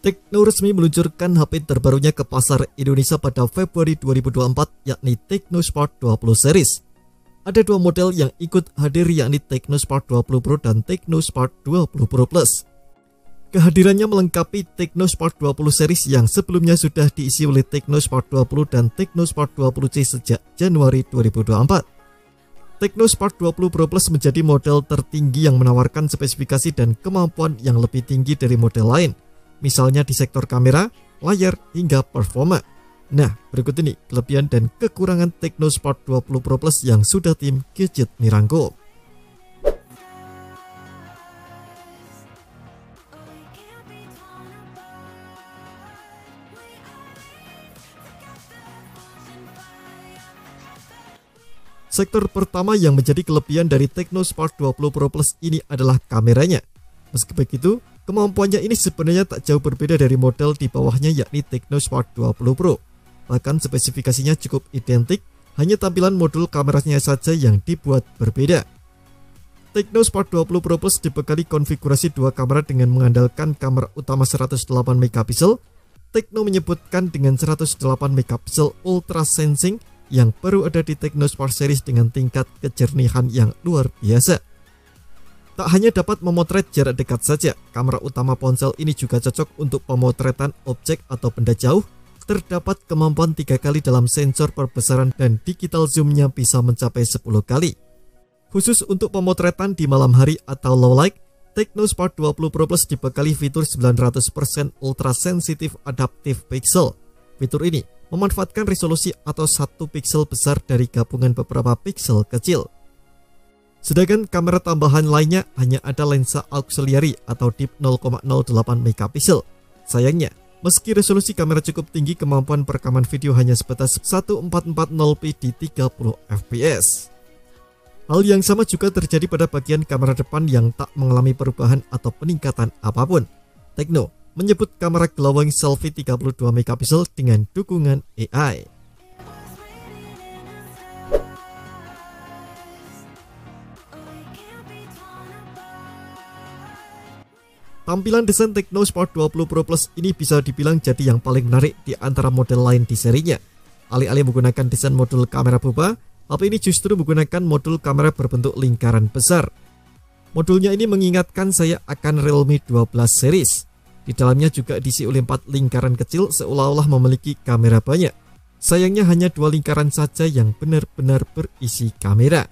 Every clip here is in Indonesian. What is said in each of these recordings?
Tecno resmi meluncurkan HP terbarunya ke pasar Indonesia pada Februari 2024, yakni Tecno Spark 20 series. Ada dua model yang ikut hadir, yakni Tecno Spark 20 Pro dan Tecno Spark 20 Pro Plus. Kehadirannya melengkapi Tecno Spark 20 series yang sebelumnya sudah diisi oleh Tecno Spark 20 dan Tecno Spark 20C sejak Januari 2024. Tecno Spark 20 Pro Plus menjadi model tertinggi yang menawarkan spesifikasi dan kemampuan yang lebih tinggi dari model lain, misalnya di sektor kamera, layar, hingga performa. Nah, berikut ini kelebihan dan kekurangan Tecno Spark 20 Pro Plus yang sudah tim Gadget merangkum. Sektor pertama yang menjadi kelebihan dari Tecno Spark 20 Pro Plus ini adalah kameranya. Meski begitu, kemampuannya ini sebenarnya tak jauh berbeda dari model di bawahnya, yakni Tecno Spark 20 Pro. Bahkan spesifikasinya cukup identik, hanya tampilan modul kameranya saja yang dibuat berbeda. Tecno Spark 20 Pro Plus dibekali konfigurasi dua kamera dengan mengandalkan kamera utama 108 MP. Tecno menyebutkan dengan 108 MP Ultra Sensing yang baru ada di Tecno Spark series dengan tingkat kejernihan yang luar biasa. Tak hanya dapat memotret jarak dekat saja, kamera utama ponsel ini juga cocok untuk pemotretan objek atau benda jauh. Terdapat kemampuan 3 kali dalam sensor perbesaran dan digital zoom-nya bisa mencapai 10 kali. Khusus untuk pemotretan di malam hari atau low light, Tecno Spark 20 Pro Plus dibekali fitur 900% Ultra Sensitive Adaptive Pixel. Fitur ini memanfaatkan resolusi atau 1 pixel besar dari gabungan beberapa pixel kecil. Sedangkan kamera tambahan lainnya hanya ada lensa auxiliary atau dip 0,08 MP. Sayangnya, meski resolusi kamera cukup tinggi, kemampuan perekaman video hanya sebatas 1440p di 30 fps. Hal yang sama juga terjadi pada bagian kamera depan yang tak mengalami perubahan atau peningkatan apapun. Tecno menyebut kamera glowing selfie 32 MP dengan dukungan AI. Tampilan desain Tecno Spark 20 Pro Plus ini bisa dibilang jadi yang paling menarik di antara model lain di serinya. Alih-alih menggunakan desain modul kamera boba, HP ini justru menggunakan modul kamera berbentuk lingkaran besar. Modulnya ini mengingatkan saya akan Realme 12 series. Di dalamnya juga diisi oleh 4 lingkaran kecil seolah-olah memiliki kamera banyak. Sayangnya hanya 2 lingkaran saja yang benar-benar berisi kamera.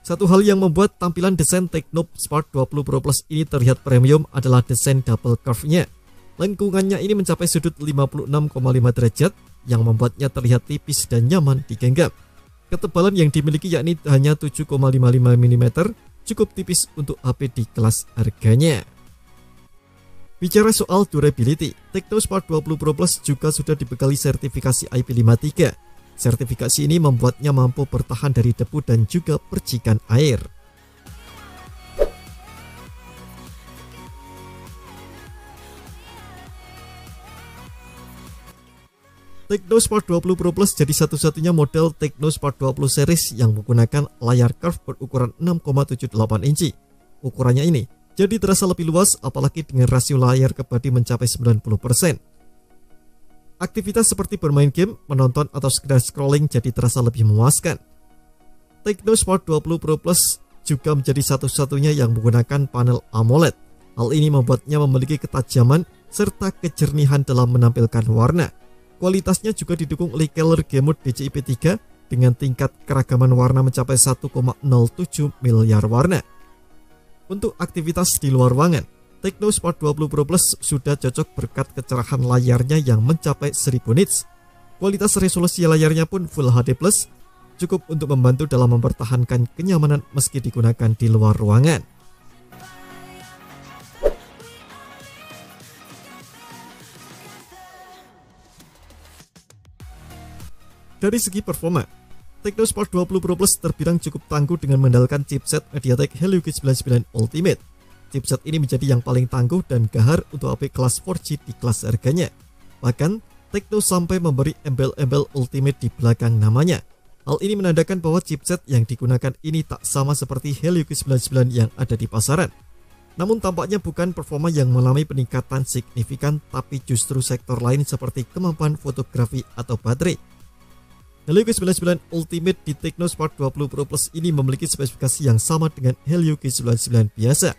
Satu hal yang membuat tampilan desain Tecno Spark 20 Pro Plus ini terlihat premium adalah desain double curve-nya. Lengkungannya ini mencapai sudut 56,5 derajat yang membuatnya terlihat tipis dan nyaman digenggam. Ketebalan yang dimiliki yakni hanya 7,55 mm, cukup tipis untuk HP di kelas harganya. Bicara soal durability, Tecno Spark 20 Pro Plus juga sudah dibekali sertifikasi IP53. Sertifikasi ini membuatnya mampu bertahan dari debu dan juga percikan air. Tecno Spark 20 Pro Plus jadi satu-satunya model Tecno Spark 20 series yang menggunakan layar curve berukuran 6,78 inci. Ukurannya ini jadi terasa lebih luas, apalagi dengan rasio layar ke bodi mencapai 90%. Aktivitas seperti bermain game, menonton, atau sekedar scrolling jadi terasa lebih memuaskan. Tecno Spark 20 Pro Plus juga menjadi satu-satunya yang menggunakan panel AMOLED. Hal ini membuatnya memiliki ketajaman serta kejernihan dalam menampilkan warna. Kualitasnya juga didukung oleh Color Game Mode DCI-P3 dengan tingkat keragaman warna mencapai 1,07 miliar warna. Untuk aktivitas di luar ruangan, Tecno Spark 20 Pro Plus sudah cocok berkat kecerahan layarnya yang mencapai 1000 nits. Kualitas resolusi layarnya pun Full HD+, cukup untuk membantu dalam mempertahankan kenyamanan meski digunakan di luar ruangan. Dari segi performa, Tecno Spark 20 Pro Plus terbilang cukup tangguh dengan mengandalkan chipset MediaTek Helio G99 Ultimate. Chipset ini menjadi yang paling tangguh dan gahar untuk HP kelas 4G di kelas harganya. Bahkan, Tecno sampai memberi embel-embel Ultimate di belakang namanya. Hal ini menandakan bahwa chipset yang digunakan ini tak sama seperti Helio G99 yang ada di pasaran. Namun tampaknya bukan performa yang mengalami peningkatan signifikan, tapi justru sektor lain seperti kemampuan fotografi atau baterai. Helio G99 Ultimate di Tecno Spark 20 Pro Plus ini memiliki spesifikasi yang sama dengan Helio G99 biasa.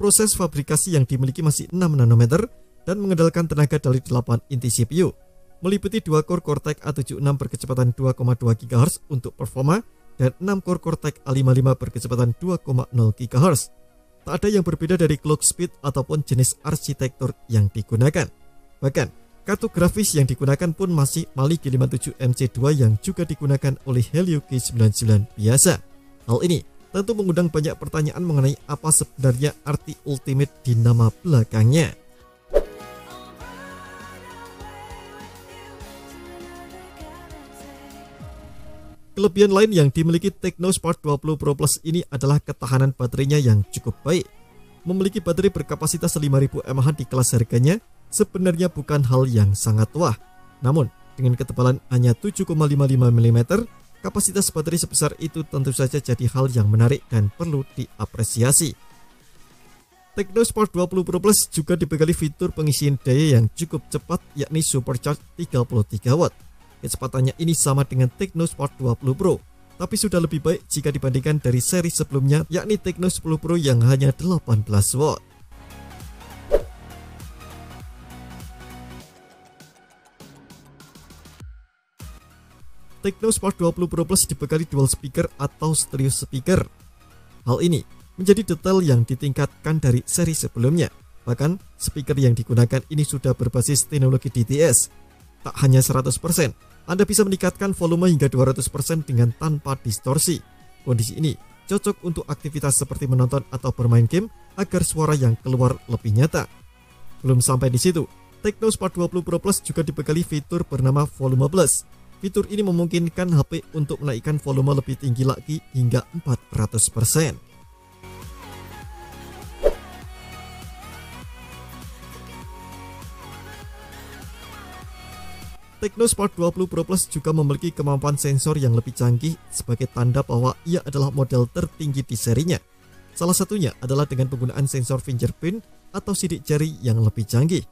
Proses fabrikasi yang dimiliki masih 6 nanometer dan mengandalkan tenaga dari 8 inti CPU, meliputi 2 core Cortex A76 berkecepatan 2,2 GHz untuk performa dan 6 core Cortex A55 berkecepatan 2,0 GHz. Tak ada yang berbeda dari clock speed ataupun jenis arsitektur yang digunakan. Bahkan, kartu grafis yang digunakan pun masih Mali G57MC2 yang juga digunakan oleh Helio G99 biasa. Hal ini tentu mengundang banyak pertanyaan mengenai apa sebenarnya arti Ultimate di nama belakangnya. Kelebihan lain yang dimiliki Tecno Spark 20 Pro Plus ini adalah ketahanan baterainya yang cukup baik. Memiliki baterai berkapasitas 5000 mAh di kelas harganya sebenarnya bukan hal yang sangat wah. Namun, dengan ketebalan hanya 7,55 mm, kapasitas baterai sebesar itu tentu saja jadi hal yang menarik dan perlu diapresiasi. Tecno Spark 20 Pro Plus juga dibekali fitur pengisian daya yang cukup cepat, yakni Supercharge 33 Watt. Kecepatannya ini sama dengan Tecno Spark 20 Pro, tapi sudah lebih baik jika dibandingkan dari seri sebelumnya, yakni Tecno 10 Pro yang hanya 18 Watt. Tecno Spark 20 Pro Plus dibekali dual speaker atau stereo speaker. Hal ini menjadi detail yang ditingkatkan dari seri sebelumnya. Bahkan, speaker yang digunakan ini sudah berbasis teknologi DTS. Tak hanya 100%, Anda bisa meningkatkan volume hingga 200% dengan tanpa distorsi. Kondisi ini cocok untuk aktivitas seperti menonton atau bermain game agar suara yang keluar lebih nyata. Belum sampai di situ, Tecno Spark 20 Pro Plus juga dibekali fitur bernama Volume Plus. Fitur ini memungkinkan HP untuk menaikkan volume lebih tinggi lagi hingga 400%. Tecno Spark 20 Pro Plus juga memiliki kemampuan sensor yang lebih canggih sebagai tanda bahwa ia adalah model tertinggi di serinya. Salah satunya adalah dengan penggunaan sensor fingerprint atau sidik jari yang lebih canggih.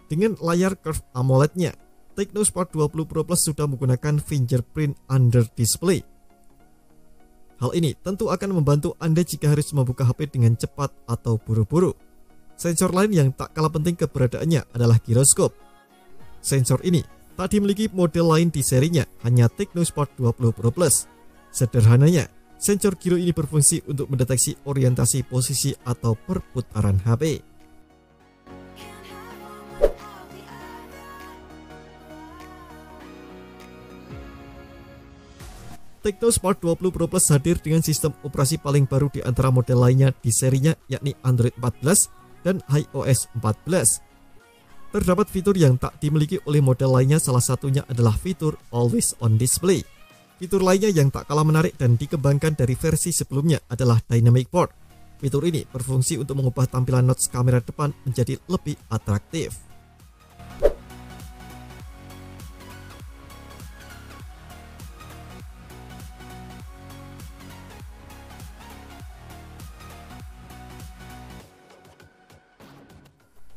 Dengan layar curve AMOLED-nya, Tecno Spark 20 Pro Plus sudah menggunakan fingerprint under display. Hal ini tentu akan membantu Anda jika harus membuka HP dengan cepat atau buru-buru. Sensor lain yang tak kalah penting keberadaannya adalah giroskop. Sensor ini tak dimiliki model lain di serinya, hanya Tecno Spark 20 Pro Plus. Sederhananya, sensor giro ini berfungsi untuk mendeteksi orientasi posisi atau perputaran HP. Tecno Spark 20 Pro Plus hadir dengan sistem operasi paling baru di antara model lainnya di serinya, yakni Android 14 dan iOS 14. Terdapat fitur yang tak dimiliki oleh model lainnya, salah satunya adalah fitur Always On Display. Fitur lainnya yang tak kalah menarik dan dikembangkan dari versi sebelumnya adalah Dynamic Port. Fitur ini berfungsi untuk mengubah tampilan notch kamera depan menjadi lebih atraktif.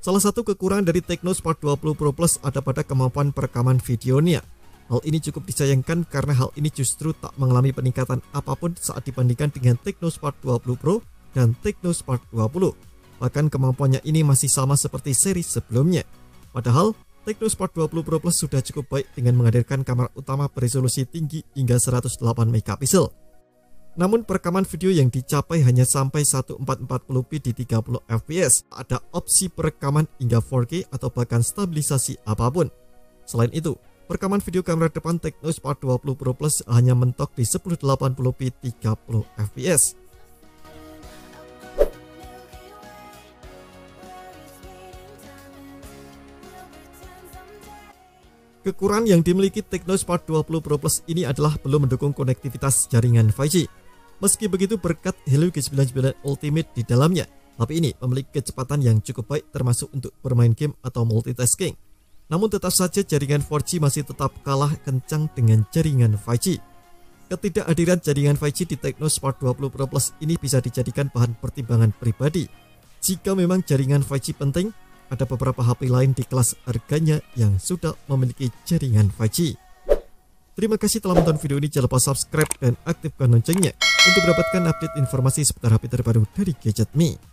Salah satu kekurangan dari Tecno Spark 20 Pro Plus ada pada kemampuan perekaman videonya. Hal ini cukup disayangkan karena hal ini justru tak mengalami peningkatan apapun saat dibandingkan dengan Tecno Spark 20 Pro dan Tecno Spark 20. Bahkan kemampuannya ini masih sama seperti seri sebelumnya. Padahal, Tecno Spark 20 Pro Plus sudah cukup baik dengan menghadirkan kamera utama beresolusi tinggi hingga 108 megapiksel. Namun perekaman video yang dicapai hanya sampai 1440p di 30 fps. Tak ada opsi perekaman hingga 4K atau bahkan stabilisasi apapun. Selain itu, perekaman video kamera depan Tecno Spark 20 Pro Plus hanya mentok di 1080p 30 fps. Kekurangan yang dimiliki Tecno Spark 20 Pro Plus ini adalah belum mendukung konektivitas jaringan 5G. Meski begitu, berkat Helio G99 Ultimate di dalamnya, HP ini memiliki kecepatan yang cukup baik termasuk untuk bermain game atau multitasking. Namun tetap saja jaringan 4G masih tetap kalah kencang dengan jaringan 5G. Ketidakhadiran jaringan 5G di Tecno Spark 20 Pro Plus ini bisa dijadikan bahan pertimbangan pribadi. Jika memang jaringan 5G penting, ada beberapa HP lain di kelas harganya yang sudah memiliki jaringan 5G. Terima kasih telah menonton video ini. Jangan lupa subscribe dan aktifkan loncengnya untuk mendapatkan update informasi seputar HP terbaru dari Gadget Me.